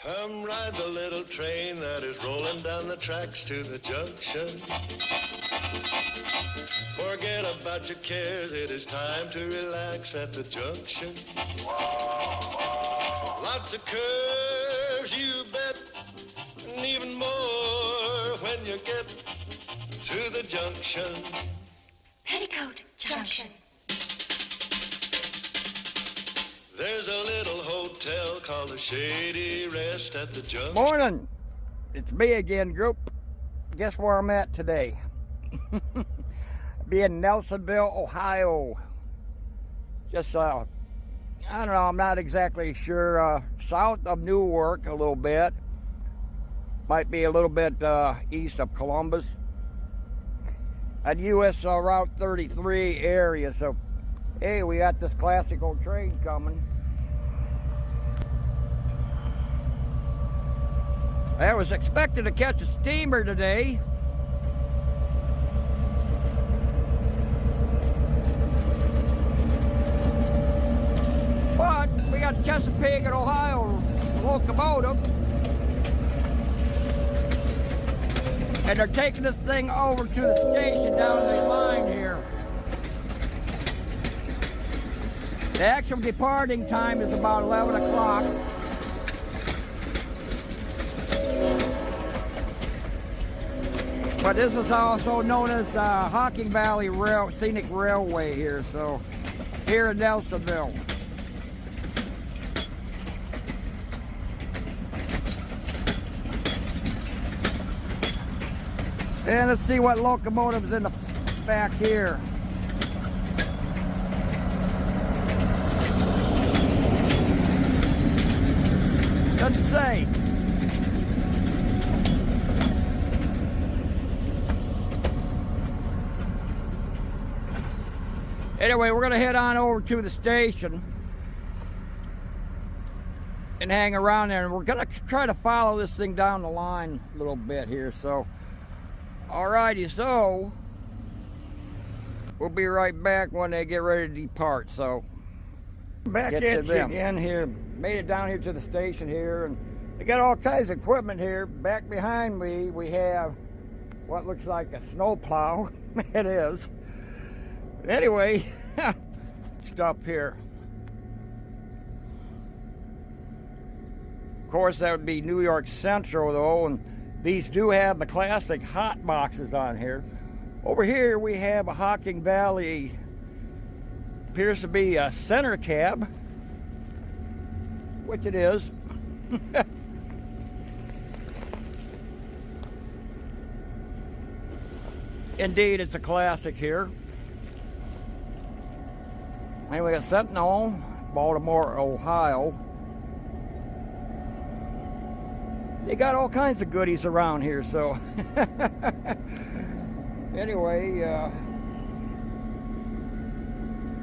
Come ride the little train that is rolling down the tracks to the junction. Forget about your cares, it is time to relax at the junction. Lots of curves, you bet, and even more when you get to the junction. Petticoat Junction. There's a little hotel called the Shady Rest at the junction. Morning, it's me again, group. Guess where I'm at today? Be in Nelsonville, Ohio. Just I don't know, I'm not exactly sure. South of Newark a little bit. Might be a little bit east of Columbus. At US Route 33 area. So hey, we got this classic old train coming. I was expecting to catch a steamer today. But we got Chesapeake and Ohio locomotive. And they're taking this thing over to the station down the line here. The actual departing time is about 11 o'clock. But this is also known as Hocking Valley Scenic Railway here, so here in Nelsonville. And let's see what locomotive's in the back here. Let's see. Anyway, we're gonna head on over to the station and hang around there, and we're gonna try to follow this thing down the line a little bit here. So, alrighty, so we'll be right back when they get ready to depart. So, back at you again here. Made it down here to the station here, and they got all kinds of equipment here. Back behind me, we have what looks like a snow plow. It is. Anyway, stop here. Of course, that would be New York Central, though, and these do have the classic hot boxes on here. Over here, we have a Hocking Valley, appears to be a center cab, which it is. Indeed, it's a classic here. And we got Sentinel, Baltimore, Ohio. They got all kinds of goodies around here, so. Anyway,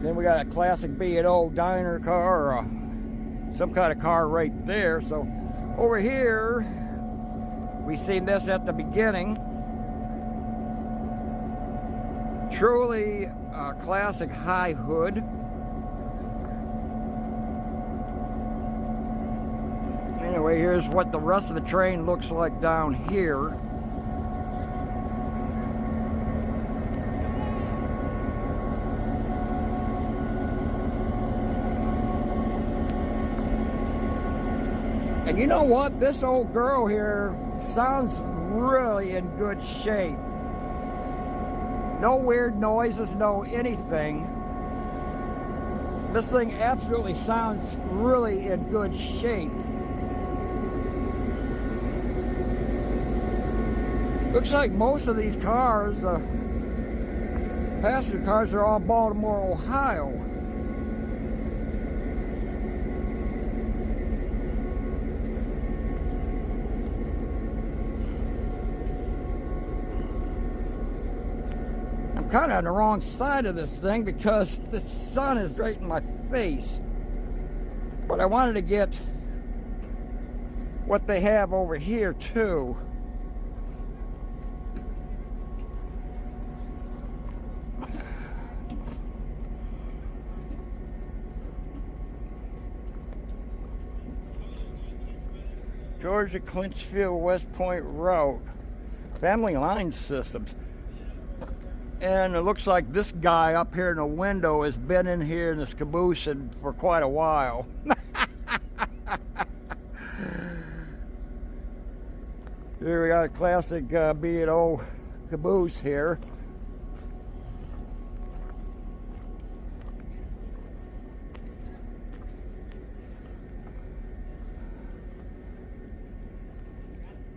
then we got a classic B&O diner car, or some kind of car right there. So over here, we seen this at the beginning. Truly a classic high hood. Anyway, here's what the rest of the train looks like down here. And you know what? This old girl here sounds really in good shape. No weird noises, no anything. This thing absolutely sounds really in good shape. Looks like most of these cars, passenger cars, are all Baltimore, Ohio. I'm kind of on the wrong side of this thing because the sun is right in my face. But I wanted to get what they have over here too. Georgia, Clinchfield, West Point Route. Family Line Systems. And it looks like this guy up here in the window has been in here in this caboose for quite a while. Here we got a classic B&O caboose here.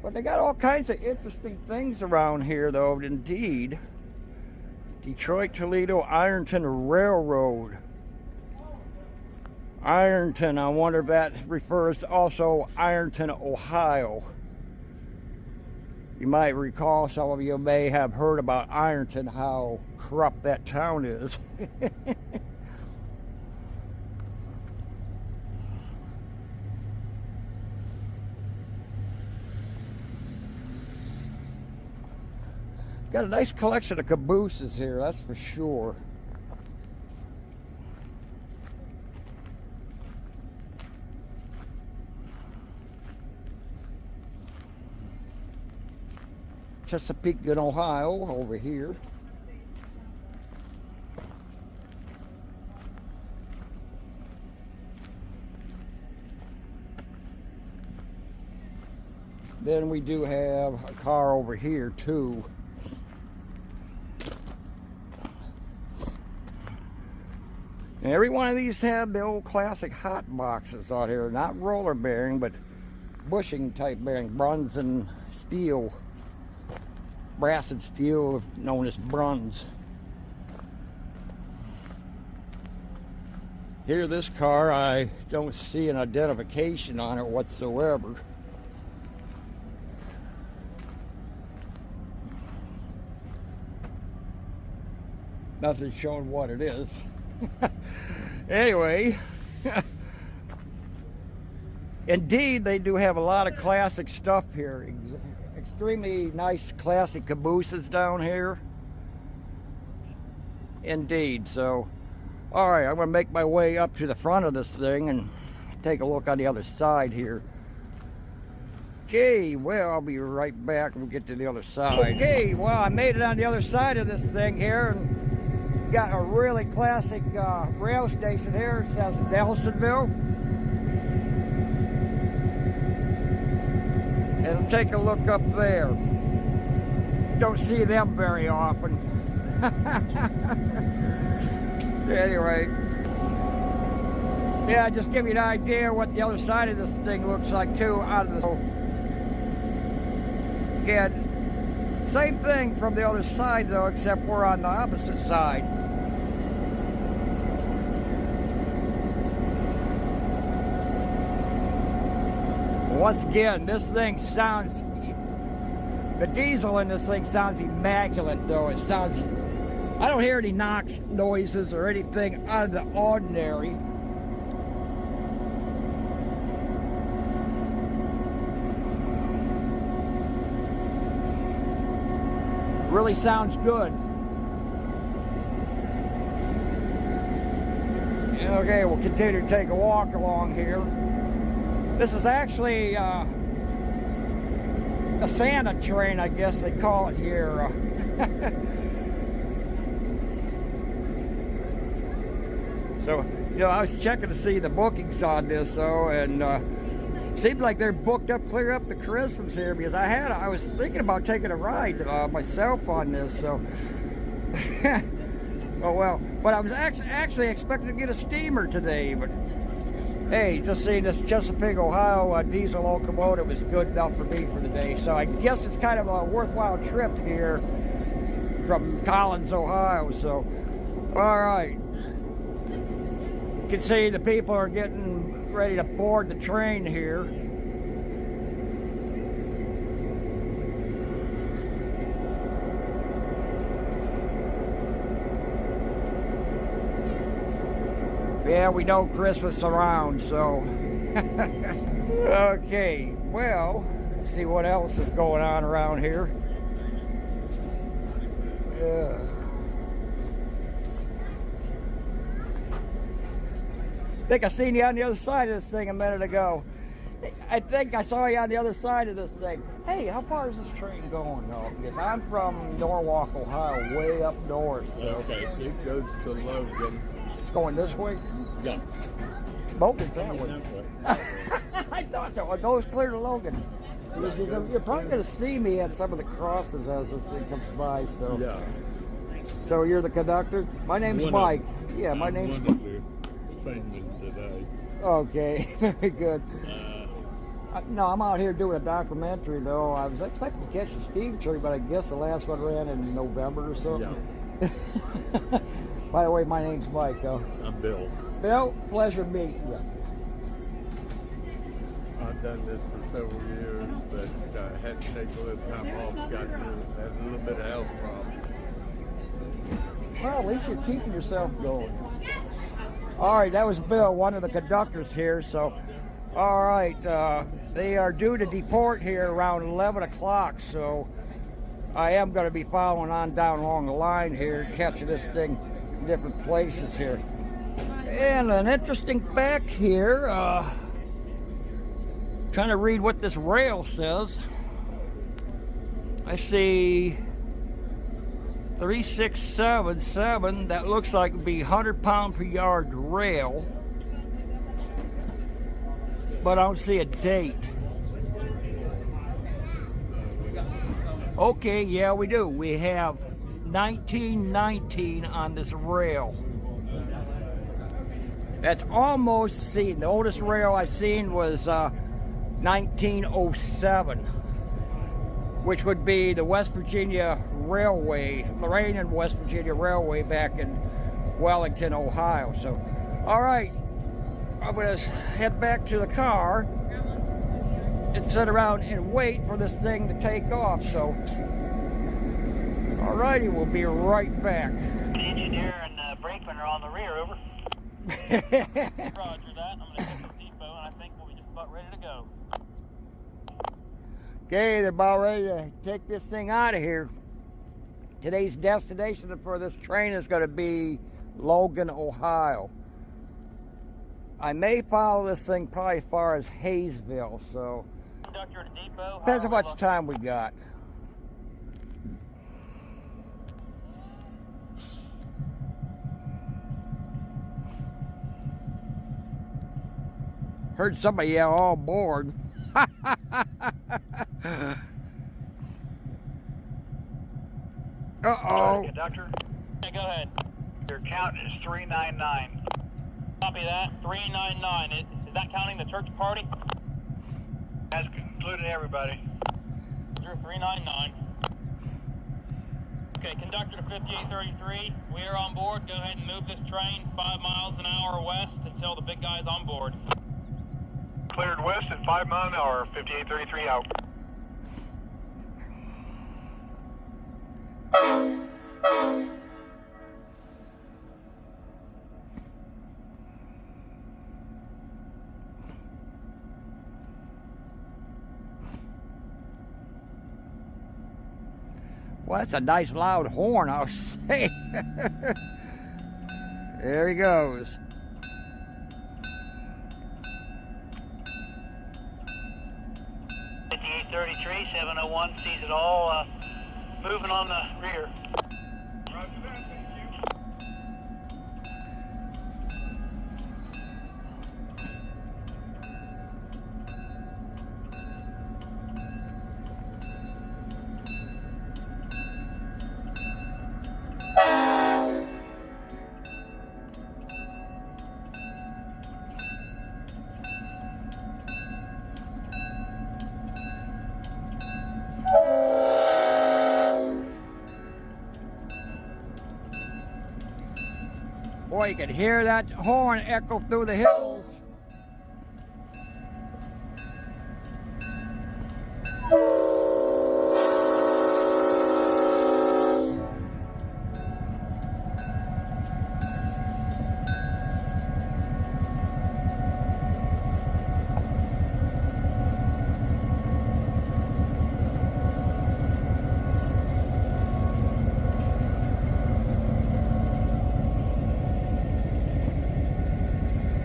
But they got all kinds of interesting things around here, though, indeed. Detroit, Toledo, Ironton Railroad. Ironton, I wonder if that refers also Ironton, Ohio. You might recall, some of you may have heard about Ironton, how corrupt that town is. Got a nice collection of cabooses here, that's for sure. Chesapeake and Ohio over here. Then we do have a car over here too. And every one of these have the old classic hot boxes out here, not roller bearing, but bushing type bearing, bronze and steel, brass and steel, known as bronze. Here, this car, I don't see an identification on it whatsoever. Nothing showing what it is. Anyway, indeed, they do have a lot of classic stuff here. Extremely nice classic cabooses down here. Indeed. So, all right, I'm going to make my way up to the front of this thing and take a look on the other side here. Okay, well, I'll be right back when we get to the other side. Okay, well, I made it on the other side of this thing here, and got a really classic rail station here. It says Nelsonville. And take a look up there. Don't see them very often. Anyway. Yeah, just give you an idea what the other side of this thing looks like too. Out of the again, same thing from the other side though, except we're on the opposite side. Once again, this thing sounds, the diesel in this thing sounds immaculate though. It sounds, I don't hear any NOx noises or anything out of the ordinary. Really sounds good. Okay, we'll continue to take a walk along here. This is actually a Santa train, I guess they call it here. So, you know, I was checking to see the bookings on this, though, and seems like they're booked up clear up to Christmas here, because I was thinking about taking a ride myself on this, so. Oh well, but I was actually expecting to get a steamer today, but hey, just seeing this Chesapeake, Ohio diesel locomotive was good enough for me for the day. So I guess it's kind of a worthwhile trip here from Collins, Ohio. So, all right. You can see the people are getting ready to board the train here. Yeah, we know Christmas around, so. Okay, well, let's see what else is going on around here. Yeah. I think I seen you on the other side of this thing a minute ago. I think I saw you on the other side of this thing. Hey, how far is this train going? No, because I'm from Norwalk, Ohio, way up north. So. Okay, it goes to Logan. It's going this way? Yeah. Logan's that way. I thought so. It goes clear to Logan. You're probably going to see me at some of the crosses as this thing comes by. So. Yeah. So you're the conductor? My name's Mike. Yeah, my name's Mike. Today. Okay, very good. No, I'm out here doing a documentary, though. I was expecting to catch the steam tree, but I guess the last one ran in November or so. Yeah. By the way, my name's Mike. I'm Bill. Bill, pleasure meeting you. I've done this for several years, but I had to take a little time off. Had a little bit of health problems. Well, at least you're keeping yourself going. All right, that was Bill, one of the conductors here. So, all right, they are due to deport here around 11 o'clock. So, I am going to be following on down along the line here, catching this thing in different places here. And an interesting fact here, trying to read what this rail says. I see 3677, that looks like it'd be 100-pound per yard rail, but I don't see a date. Okay, yeah, we do. We have 1919 on this rail. That's almost seen. The oldest rail I seen was 1907. Which would be the West Virginia Railway, Lorraine and West Virginia Railway back in Wellington, Ohio. So, all right, I'm gonna head back to the car and sit around and wait for this thing to take off. So, all righty, we'll be right back. The engineer and brakeman are on the rear, over. Roger that. I'm gonna hit the depot, and I think we'll be just about ready to go. Okay, they're about ready to take this thing out of here. Today's destination for this train is going to be Logan, Ohio. I may follow this thing probably as far as Hayesville, so Conductor to depot. depends how much time we got. Heard somebody yell all aboard. Uh-oh. Conductor. Yeah, go ahead. Your count is 399. Copy that. 399. Is that counting the church party? That's included everybody. 399. Okay, conductor to 5833. We are on board. Go ahead and move this train 5 miles an hour west until the big guy's on board. Cleared west at 5 miles an hour, 5833 out. Well, that's a nice loud horn, I'll say. There he goes. .33, 701 sees it all. Moving on the rear. Roger that, thank you. Boy, you can hear that horn echo through the hills.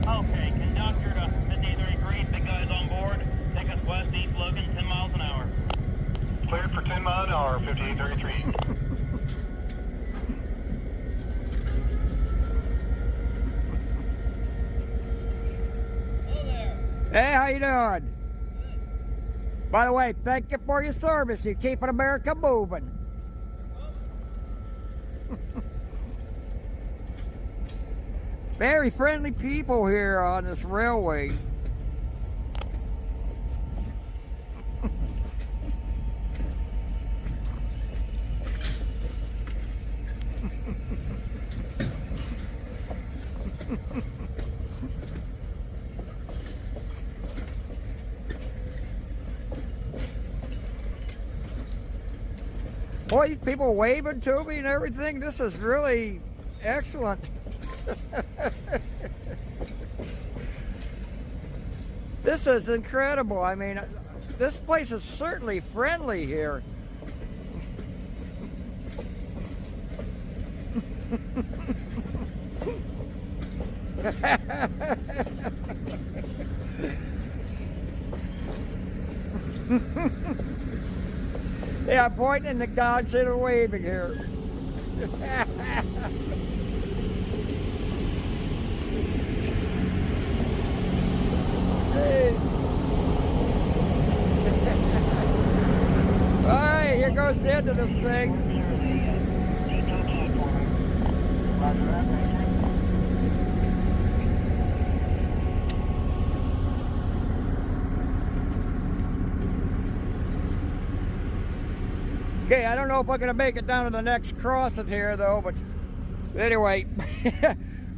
Okay. Hey, how you doing? By the way, thank you for your service. You're keeping America moving. Very friendly people here on this railway. Boy, these people waving to me and everything. This is really excellent. This is incredible. I mean, this place is certainly friendly here. Yeah, I'm pointing and the Dodge and waving here. Hey. All right, here goes the end of this thing. Okay, I don't know if I'm gonna make it down to the next crossing here though, but anyway,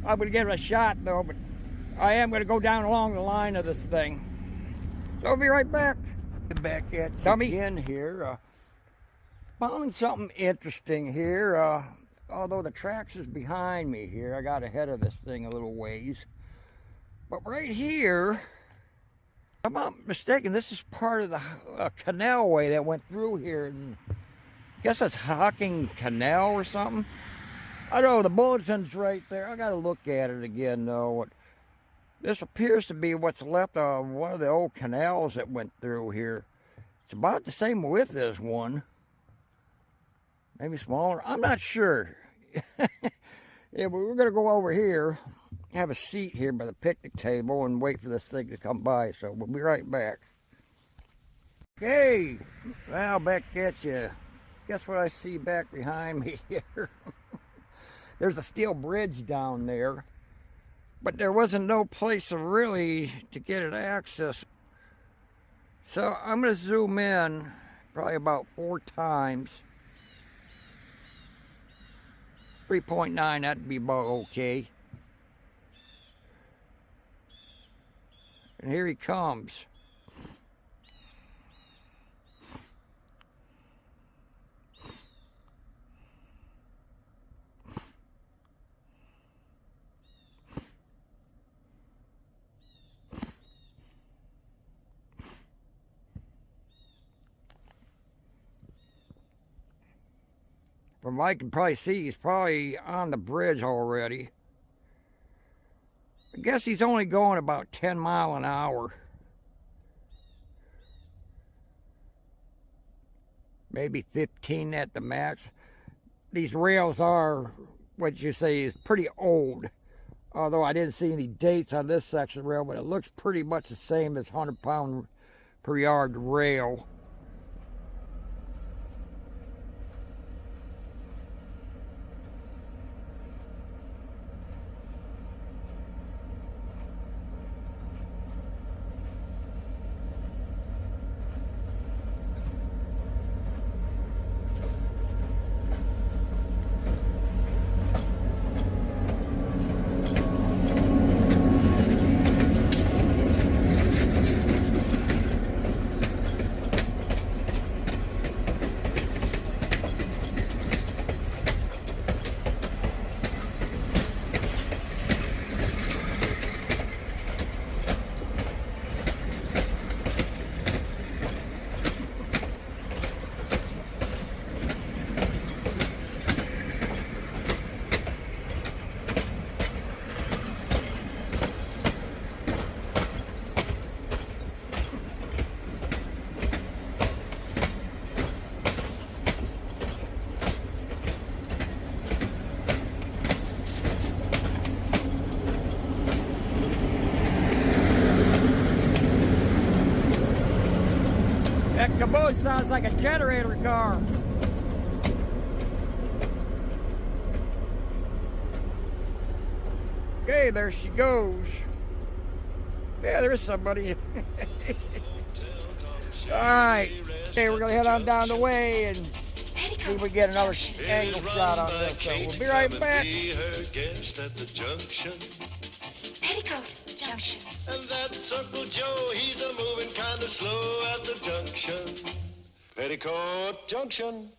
I'm gonna give it a shot though, but I am gonna go down along the line of this thing. So I'll be right back. Back at you again here. Found something interesting here. Although the tracks is behind me here, I got ahead of this thing a little ways. But right here, if I'm not mistaken, this is part of the canal way that went through here. And I guess that's Hocking Canal or something. I don't know, the bulletin's right there. I gotta look at it again though. This appears to be what's left of one of the old canals that went through here. It's about the same width as one. Maybe smaller, I'm not sure. Yeah, but we're gonna go over here, have a seat here by the picnic table and wait for this thing to come by, so we'll be right back. Okay, well, back at you. Guess what I see back behind me here? There's a steel bridge down there, but there wasn't no place really to get it access. So I'm gonna zoom in probably about 4 times. 3.9, that'd be about okay. And here he comes. From what I can probably see, he's probably on the bridge already. I guess he's only going about 10 miles an hour. Maybe 15 at the max. These rails are, what you say, is pretty old. Although I didn't see any dates on this section rail, but it looks pretty much the same as 100-pound per yard rail. caboose sounds like a generator car. Okay, there she goes. Yeah, there's somebody. Alright. Okay, we're going to head on down the way and see if we get another angle shot on this. So we'll be right back. Petticoat Junction. And that's Uncle Joe, he's a moving kind of slow at the junction. Petticoat Junction.